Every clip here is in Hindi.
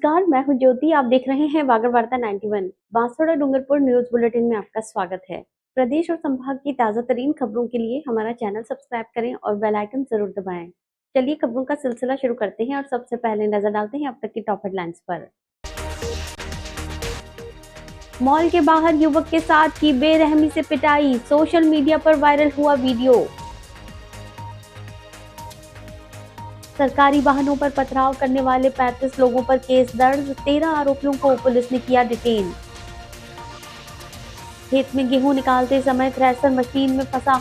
नमस्कार, मैं हूँ ज्योति। आप देख रहे हैं वागर वार्ता 91। बांसवाड़ा डूंगरपुर न्यूज बुलेटिन में आपका स्वागत है। प्रदेश और संभाग की ताजा तरीन खबरों के लिए हमारा चैनल सब्सक्राइब करें और बेल आइकन जरूर दबाएं। चलिए खबरों का सिलसिला शुरू करते हैं और सबसे पहले नजर डालते हैं अब तक की टॉप हेडलाइंस पर। मॉल के बाहर युवक के साथ की बेरहमी से पिटाई, सोशल मीडिया पर वायरल हुआ वीडियो। सरकारी वाहनों पर पथराव करने वाले 35 लोगों पर केस दर्ज, 13 आरोपियों को पुलिस ने किया डिटेन। खेत में गेहूं निकालते समय थ्रेसर मशीन में फंसा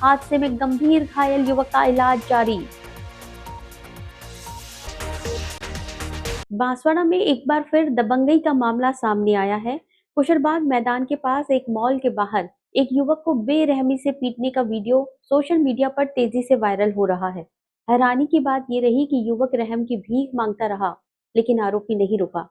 हादसे में गंभीर घायल युवक का इलाज जारी। बांसवाड़ा में एक बार फिर दबंगई का मामला सामने आया है। कुशरबाग मैदान के पास एक मॉल के बाहर एक युवक को बेरहमी से पीटने का वीडियो सोशल मीडिया पर तेजी से वायरल हो रहा है। हैरानी की बात ये रही कि युवक रहम की भीख मांगता रहा, लेकिन आरोपी नहीं रुका।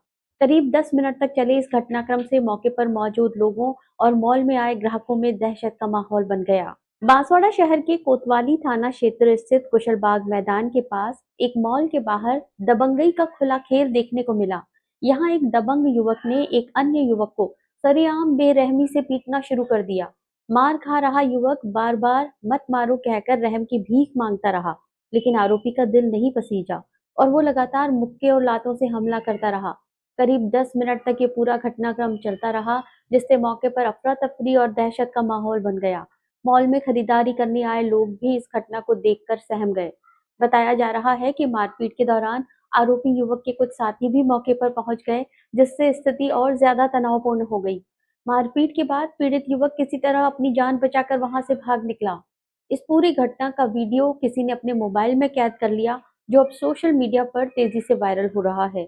करीब 10 मिनट तक चले इस घटनाक्रम से मौके पर मौजूद लोगों और मॉल में आए ग्राहकों में दहशत का माहौल बन गया। बांसवाड़ा शहर के कोतवाली थाना क्षेत्र स्थित कुशलबाग मैदान के पास एक मॉल के बाहर दबंगई का खुला खेल देखने को मिला। यहाँ एक दबंग युवक ने एक अन्य युवक को सरेआम बेरहमी से पीटना शुरू कर दिया। मार खा रहा युवक बार बार मत मारो कहकर रहम की भीख मांगता रहा, लेकिन आरोपी का दिल नहीं पसीजा और वो लगातार मुक्के और लातों से हमला करता रहा। करीब 10 मिनट तक ये पूरा घटनाक्रम चलता रहा, जिससे मौके पर अफरा तफरी और दहशत का माहौल बन गया। मॉल में खरीदारी करने आए लोग भी इस घटना को देखकर सहम गए। बताया जा रहा है कि मारपीट के दौरान आरोपी युवक के कुछ साथी भी मौके पर पहुंच गए, जिससे स्थिति और ज्यादा तनावपूर्ण हो गई। मारपीट के बाद पीड़ित युवक किसी तरह अपनी जान बचाकर वहां से भाग निकला। इस पूरी घटना का वीडियो किसी ने अपने मोबाइल में कैद कर लिया, जो अब सोशल मीडिया पर तेजी से वायरल हो रहा है।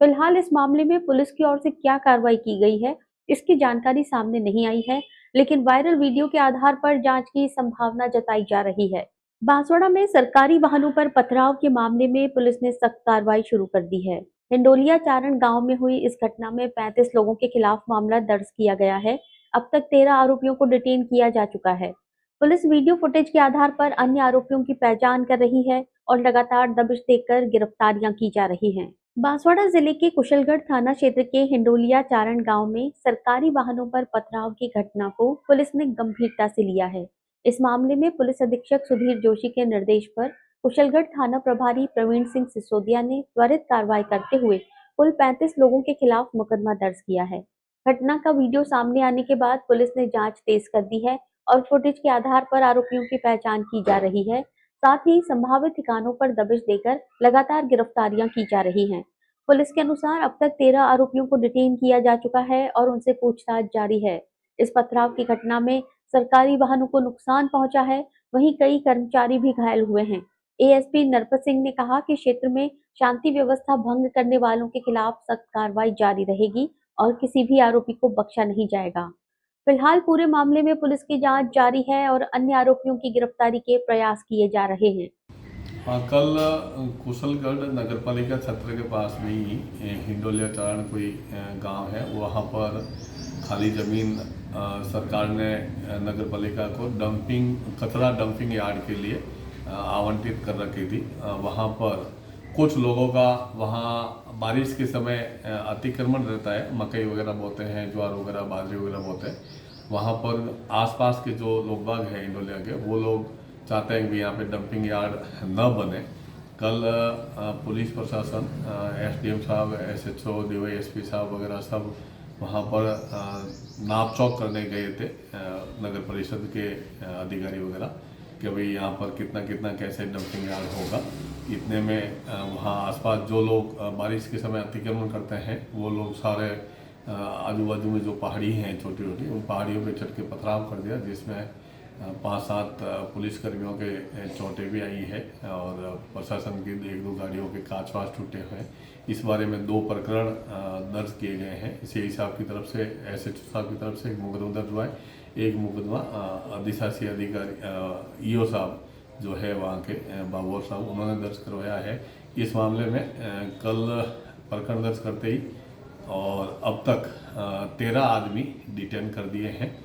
फिलहाल इस मामले में पुलिस की ओर से क्या कार्रवाई की गई है, इसकी जानकारी सामने नहीं आई है, लेकिन वायरल वीडियो के आधार पर जांच की संभावना जताई जा रही है। बांसवाड़ा में सरकारी वाहनों पर पथराव के मामले में पुलिस ने सख्त कार्रवाई शुरू कर दी है। हिंडोलिया चारण गांव में हुई इस घटना में 35 लोगों के खिलाफ मामला दर्ज किया गया है। अब तक 13 आरोपियों को डिटेन किया जा चुका है। पुलिस वीडियो फुटेज के आधार पर अन्य आरोपियों की पहचान कर रही है और लगातार दबिश देकर गिरफ्तारियां की जा रही हैं। बांसवाड़ा जिले के कुशलगढ़ थाना क्षेत्र के हिंडोलिया चारण गांव में सरकारी वाहनों पर पथराव की घटना को पुलिस ने गंभीरता से लिया है। इस मामले में पुलिस अधीक्षक सुधीर जोशी के निर्देश पर कुशलगढ़ थाना प्रभारी प्रवीण सिंह सिसोदिया ने त्वरित कार्रवाई करते हुए कुल 35 लोगों के खिलाफ मुकदमा दर्ज किया है। घटना का वीडियो सामने आने के बाद पुलिस ने जांच तेज कर दी है और फुटेज के आधार पर आरोपियों की पहचान की जा रही है। साथ ही संभावित ठिकानों पर दबिश देकर लगातार गिरफ्तारियां की जा रही हैं। पुलिस के अनुसार अब तक 13 आरोपियों को डिटेन किया जा चुका है और उनसे पूछताछ जारी है। इस पथराव की घटना में सरकारी वाहनों को नुकसान पहुंचा है, वहीं कई कर्मचारी भी घायल हुए हैं। एएसपी नरपत सिंह ने कहा कि क्षेत्र में शांति व्यवस्था भंग करने वालों के खिलाफ सख्त कार्रवाई जारी रहेगी और किसी भी आरोपी को बख्शा नहीं जाएगा। फिलहाल पूरे मामले में पुलिस की जांच जारी है और अन्य आरोपियों की गिरफ्तारी के प्रयास किए जा रहे हैं। हाँ, कल कुशलगढ़ नगरपालिका क्षेत्र के पास में ही हिंडोलिया चारण कोई गांव है, वहाँ पर खाली ज़मीन सरकार ने नगरपालिका को कचरा डंपिंग यार्ड के लिए आवंटित कर रखी थी। वहाँ पर कुछ लोगों का वहाँ बारिश के समय अतिक्रमण रहता है, मकई वगैरह बोते हैं, ज्वार वगैरह, बाजरे वगैरह बोते हैं। वहाँ पर आसपास के जो लोग बाग हैं हिंडोलिया के, वो लोग चाहते हैं कि यहाँ पे डंपिंग यार्ड न बने। कल पुलिस प्रशासन, एसडीएम साहब, एसएचओ, डीवाईएसपी साहब वगैरह सब वहाँ पर नाप चौक करने गए थे, नगर परिषद के अधिकारी वगैरह, कि भाई यहाँ पर कितना कितना कैसे डंपिंग यार्ड होगा। इतने में वहाँ आसपास जो लोग बारिश के समय अतिक्रमण करते हैं, वो लोग सारे आजू बाजू में जो पहाड़ी हैं छोटी छोटी, उन पहाड़ियों पे चढ़ के पथराव कर दिया, जिसमें 5-7 पुलिसकर्मियों के चोटें भी आई है और प्रशासन की 1-2 गाड़ियों के कांच वाच टूटे हुए हैं। इस बारे में 2 प्रकरण दर्ज किए गए हैं। सीआई साहब की तरफ से, एसएचओ साहब की तरफ से एक मुकदमा दर्ज हुआ है। एक मुकदमा अधिशासी अधिकारी ईओ साहब जो है वहाँ के, बाबूर साहब, उन्होंने दर्ज करवाया है। इस मामले में कल प्रकरण दर्ज करते ही और अब तक 13 आदमी डिटेन कर दिए हैं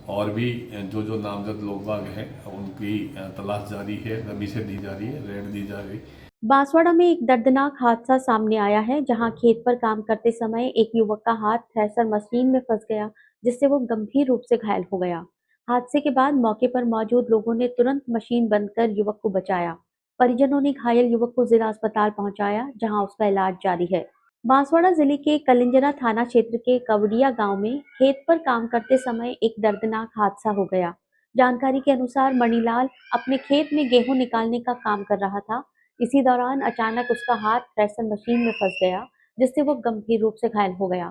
और भी जो जो नामजद लोग बाग हैं उनकी तलाश जारी है, रमीशें दी जा रही है, रेड दी जा रही है। बांसवाड़ा में एक दर्दनाक हादसा सामने आया है, जहां खेत पर काम करते समय एक युवक का हाथ थ्रेसर मशीन में फंस गया, जिससे वो गंभीर रूप से घायल हो गया। हादसे के बाद मौके पर मौजूद लोगों ने तुरंत मशीन बंद कर युवक को बचाया। परिजनों ने घायल युवक को जिला अस्पताल पहुंचाया, जहां उसका इलाज जारी है। बांसवाड़ा जिले के कलिंजरा थाना क्षेत्र के कवड़िया गांव में खेत पर काम करते समय एक दर्दनाक हादसा हो गया। जानकारी के अनुसार मणिलाल अपने खेत में गेहूं निकालने का काम कर रहा था। इसी दौरान अचानक उसका हाथ थ्रेसर मशीन में फंस गया, जिससे वो गंभीर रूप से घायल हो गया।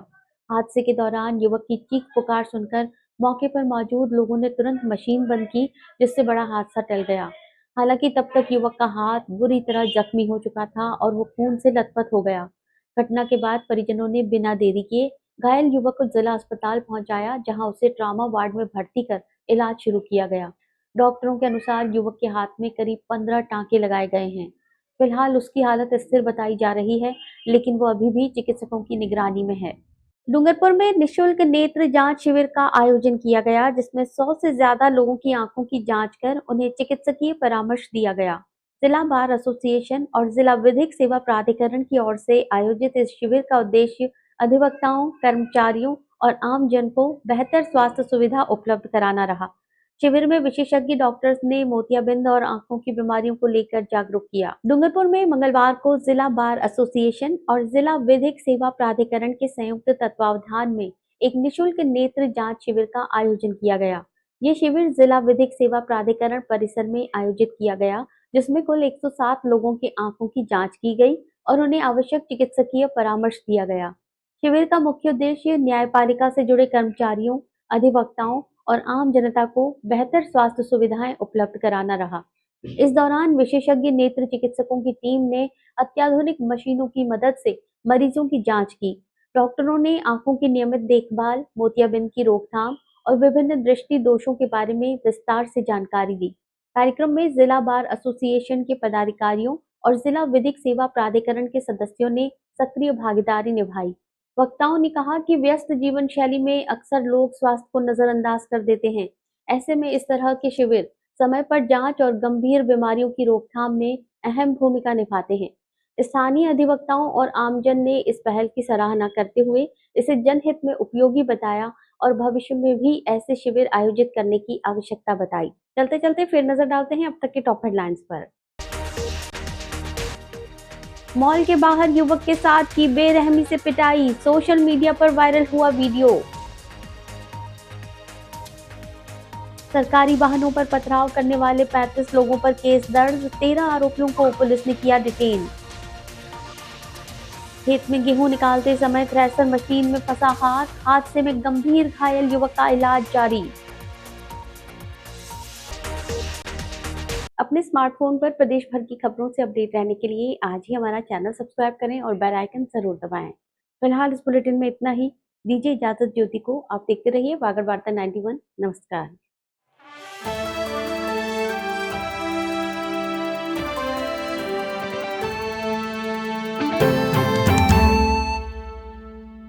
हादसे के दौरान युवक की चीख पुकार सुनकर मौके पर मौजूद लोगों ने तुरंत मशीन बंद की, जिससे बड़ा हादसा टल गया। हालांकि तब तक युवक का हाथ बुरी तरह जख्मी हो चुका था और वो खून से लथपथ हो गया। घटना के बाद परिजनों ने बिना देरी किए घायल युवक को जिला अस्पताल पहुंचाया, जहां उसे ट्रॉमा वार्ड में भर्ती कर इलाज शुरू किया गया। डॉक्टरों के अनुसार युवक के हाथ में करीब 15 टांके लगाए गए हैं। फिलहाल उसकी हालत स्थिर बताई जा रही है, लेकिन वो अभी भी चिकित्सकों की निगरानी में है। डूंगरपुर में निशुल्क नेत्र जांच शिविर का आयोजन किया गया, जिसमें 100 से ज्यादा लोगों की आंखों की जांच कर उन्हें चिकित्सकीय परामर्श दिया गया। जिला बार एसोसिएशन और जिला विधिक सेवा प्राधिकरण की ओर से आयोजित इस शिविर का उद्देश्य अधिवक्ताओं, कर्मचारियों और आम जन को बेहतर स्वास्थ्य सुविधा उपलब्ध कराना रहा। शिविर में विशेषज्ञ डॉक्टर्स ने मोतियाबिंद और आंखों की बीमारियों को लेकर जागरूक किया। डूंगरपुर में मंगलवार को जिला बार एसोसिएशन और जिला विधिक सेवा प्राधिकरण के संयुक्त तत्वावधान में एक निशुल्क नेत्र जांच शिविर का आयोजन किया गया। ये शिविर जिला विधिक सेवा प्राधिकरण परिसर में आयोजित किया गया, जिसमें कुल 107 लोगों की आंखों की जांच की गई और उन्हें आवश्यक चिकित्सकीय परामर्श दिया गया। शिविर का मुख्य उद्देश्य न्यायपालिका से जुड़े कर्मचारियों, अधिवक्ताओं और आम जनता को बेहतर स्वास्थ्य सुविधाएं उपलब्ध कराना रहा। इस दौरान विशेषज्ञ नेत्र चिकित्सकों की टीम ने अत्याधुनिक मशीनों की मदद से मरीजों की जांच की। डॉक्टरों ने आंखों की नियमित देखभाल, मोतियाबिंद की रोकथाम और विभिन्न दृष्टि दोषों के बारे में विस्तार से जानकारी दी। कार्यक्रम में जिला बार एसोसिएशन के पदाधिकारियों और जिला विधिक सेवा प्राधिकरण के सदस्यों ने सक्रिय भागीदारी निभाई। वक्ताओं ने कहा कि व्यस्त जीवन शैली में अक्सर लोग स्वास्थ्य को नजरअंदाज कर देते हैं। ऐसे में इस तरह के शिविर समय पर जांच और गंभीर बीमारियों की रोकथाम में अहम भूमिका निभाते हैं। स्थानीय अधिवक्ताओं और आमजन ने इस पहल की सराहना करते हुए इसे जनहित में उपयोगी बताया और भविष्य में भी ऐसे शिविर आयोजित करने की आवश्यकता बताई। चलते चलते फिर नजर डालते हैं अब तक के टॉप हेडलाइंस पर। मॉल के बाहर युवक के साथ की बेरहमी से पिटाई, सोशल मीडिया पर वायरल हुआ वीडियो। सरकारी वाहनों पर पथराव करने वाले 35 लोगों पर केस दर्ज, 13 आरोपियों को पुलिस ने किया डिटेन। खेत में गेहूं निकालते समय थ्रेसर मशीन में फंसा हाथ, हादसे में गंभीर घायल युवक का इलाज जारी। अपने स्मार्टफोन पर प्रदेश भर की खबरों से अपडेट रहने के लिए आज ही हमारा चैनल सब्सक्राइब करें और बेल आइकन जरूर दबाएं। फिलहाल इस बुलेटिन में इतना ही। दीजिए इजाजत ज्योति को। आप देखते रहिए वागर वार्ता 91। नमस्कार।